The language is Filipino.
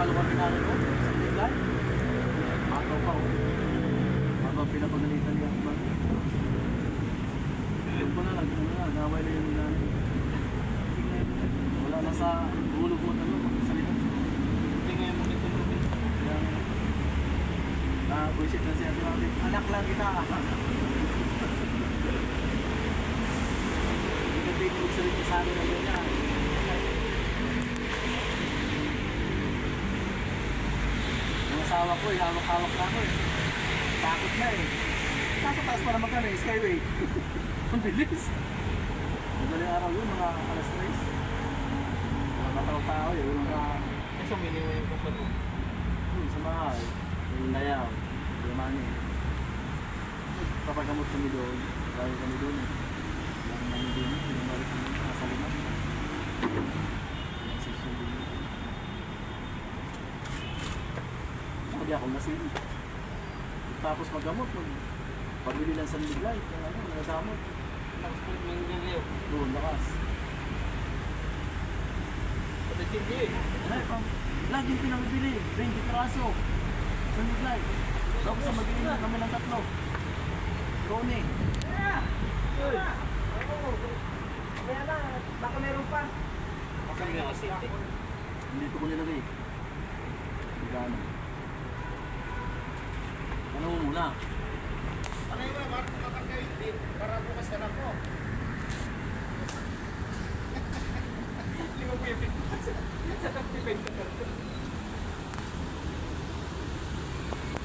Talo kami na rin sa Bigay. Ataw pa o. Habang pinapagalitan niya ang bag. Yung ko na lang, naway na yung nanay. Wala na sa ulo ko sa likod. Hindi ngayon mo nito mo. Buisit na siya natin. Anak lang kita. Hindi ka pinag salita sa akin na ganyan. Yung asawa ko hawak-hawak na ako takot na Kaso taas pa naman kami, Skyway. Ang bilis. Madaling araw yun, mga alas 3. Mga katao-tao yun, mga... Kasi minimo yung kapag sa mahal, yung layaw, yung mani. Papagamot kami doon, dahil kami doon Yung mani din, yung balik kami sa limat. Yung session din. Hindi ako nasin. Tapos magamot, pabili lang sa Bigay, yung nagamot. tapos po yung niliw. Doon, lakas. Pati hindi Laging pinamibili, 20 piraso. Sa Bigay. Tapos sa mag-iin na kami ng 3. Tony. Kaya na, baka meron pa. Kasi nga kasi. Hindi ko nilagay. Gano. Ano mo muna? Ano yung mga Marco Matangay? Para bukas ka na po. Hindi mo pwede. Sa tapipin ka.